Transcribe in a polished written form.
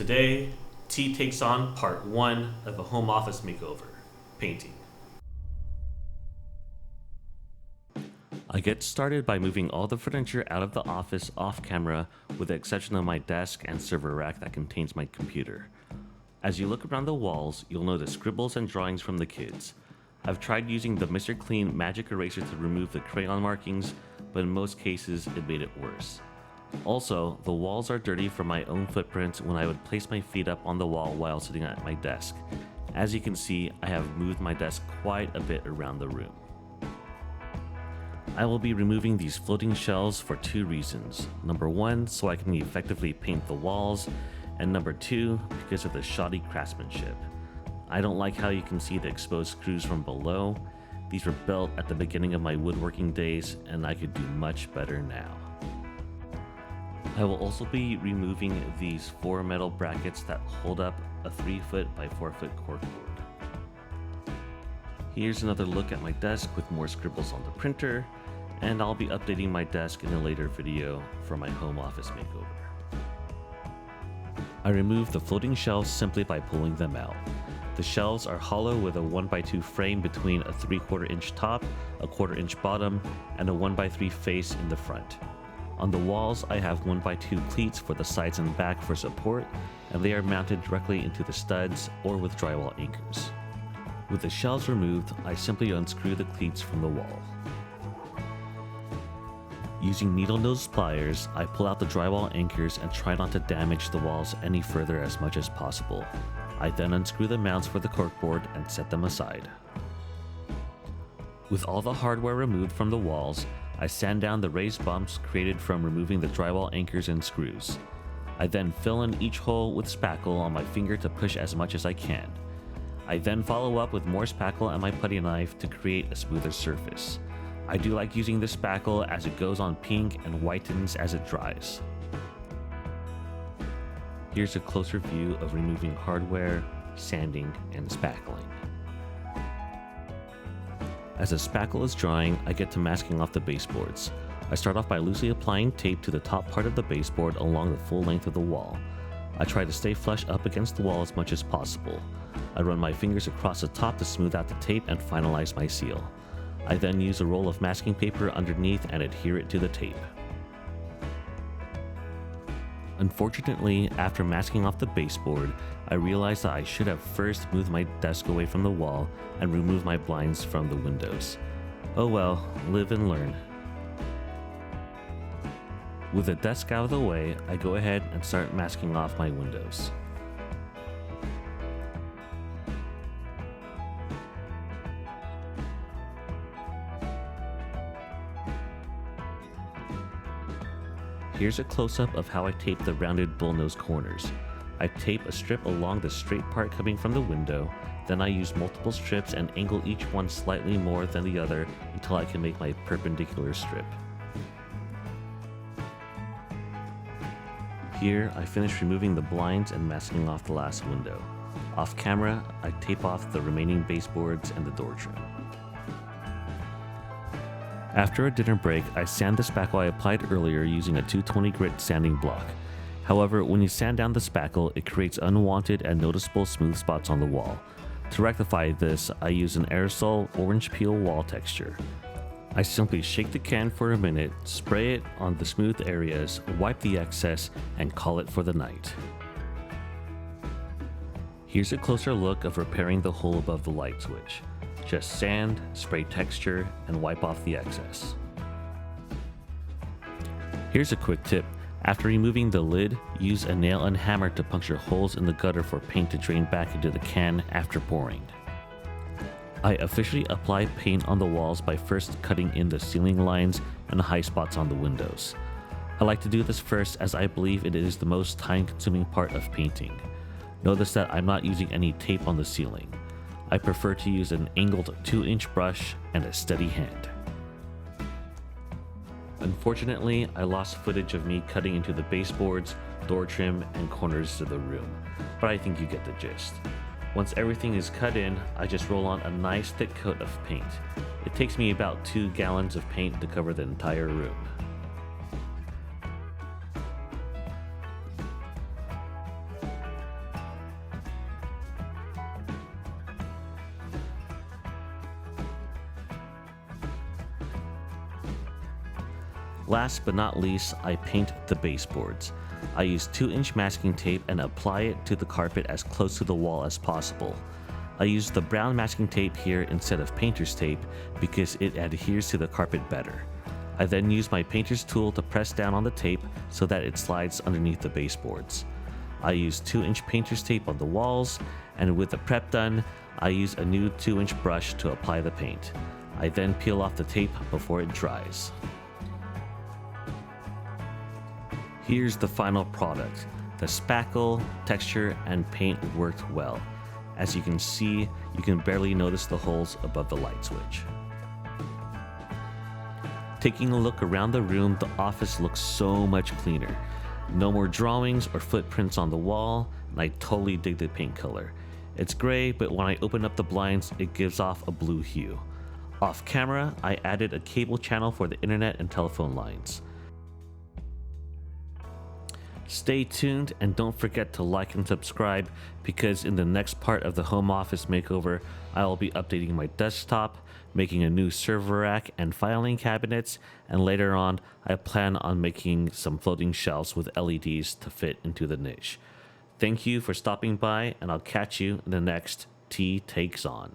Today, T takes on part 1 of a home office makeover, painting. I get started by moving all the furniture out of the office off camera with the exception of my desk and server rack that contains my computer. As you look around the walls, you'll notice scribbles and drawings from the kids. I've tried using the Mr. Clean magic eraser to remove the crayon markings, but in most cases it made it worse. Also, the walls are dirty from my own footprints when I would place my feet up on the wall while sitting at my desk. As you can see, I have moved my desk quite a bit around the room. I will be removing these floating shelves for 2 reasons. Number 1, so I can effectively paint the walls, and number 2, because of the shoddy craftsmanship. I don't like how you can see the exposed screws from below. These were built at the beginning of my woodworking days, and I could do much better now. I will also be removing these 4 metal brackets that hold up a 3-foot by 4-foot corkboard. Here's another look at my desk with more scribbles on the printer, and I'll be updating my desk in a later video for my home office makeover. I removed the floating shelves simply by pulling them out. The shelves are hollow with a 1x2 frame between a 3/4 inch top, a 1/4 inch bottom, and a 1x3 face in the front. On the walls, I have 1x2 cleats for the sides and back for support, and they are mounted directly into the studs or with drywall anchors. With the shelves removed, I simply unscrew the cleats from the wall. Using needle nose pliers, I pull out the drywall anchors and try not to damage the walls any further as much as possible. I then unscrew the mounts for the corkboard and set them aside. With all the hardware removed from the walls, I sand down the raised bumps created from removing the drywall anchors and screws. I then fill in each hole with spackle on my finger to push as much as I can. I then follow up with more spackle and my putty knife to create a smoother surface. I do like using the spackle as it goes on pink and whitens as it dries. Here's a closer view of removing hardware, sanding, and spackling. As the spackle is drying, I get to masking off the baseboards. I start off by loosely applying tape to the top part of the baseboard along the full length of the wall. I try to stay flush up against the wall as much as possible. I run my fingers across the top to smooth out the tape and finalize my seal. I then use a roll of masking paper underneath and adhere it to the tape. Unfortunately, after masking off the baseboard, I realized that I should have first moved my desk away from the wall and removed my blinds from the windows. Oh well, live and learn. With the desk out of the way, I go ahead and start masking off my windows. Here's a close-up of how I tape the rounded bullnose corners. I tape a strip along the straight part coming from the window, then I use multiple strips and angle each one slightly more than the other until I can make my perpendicular strip. Here, I finish removing the blinds and masking off the last window. Off camera, I tape off the remaining baseboards and the door trim. After a dinner break, I sand the spackle I applied earlier using a 220 grit sanding block. However, when you sand down the spackle, it creates unwanted and noticeable smooth spots on the wall. To rectify this, I use an aerosol orange peel wall texture. I simply shake the can for a minute, spray it on the smooth areas, wipe the excess, and call it for the night. Here's a closer look of repairing the hole above the light switch. Just sand, spray texture, and wipe off the excess. Here's a quick tip. After removing the lid, use a nail and hammer to puncture holes in the gutter for paint to drain back into the can after pouring. I officially apply paint on the walls by first cutting in the ceiling lines and high spots on the windows. I like to do this first as I believe it is the most time-consuming part of painting. Notice that I'm not using any tape on the ceiling. I prefer to use an angled 2-inch brush and a steady hand. Unfortunately, I lost footage of me cutting into the baseboards, door trim, and corners of the room, but I think you get the gist. Once everything is cut in, I just roll on a nice thick coat of paint. It takes me about 2 gallons of paint to cover the entire room. Last but not least, I paint the baseboards. I use 2-inch masking tape and apply it to the carpet as close to the wall as possible. I use the brown masking tape here instead of painter's tape because it adheres to the carpet better. I then use my painter's tool to press down on the tape so that it slides underneath the baseboards. I use 2-inch painter's tape on the walls, and with the prep done, I use a new 2-inch brush to apply the paint. I then peel off the tape before it dries. Here's the final product. The spackle, texture, and paint worked well. As you can see, you can barely notice the holes above the light switch. Taking a look around the room, the office looks so much cleaner. No more drawings or footprints on the wall, and I totally dig the paint color. It's gray, but when I open up the blinds, it gives off a blue hue. Off camera, I added a cable channel for the internet and telephone lines. Stay tuned and don't forget to like and subscribe because in the next part of the home office makeover, I will be updating my desktop, making a new server rack and filing cabinets, and later on, I plan on making some floating shelves with LEDs to fit into the niche. Thank you for stopping by, and I'll catch you in the next T Takes On.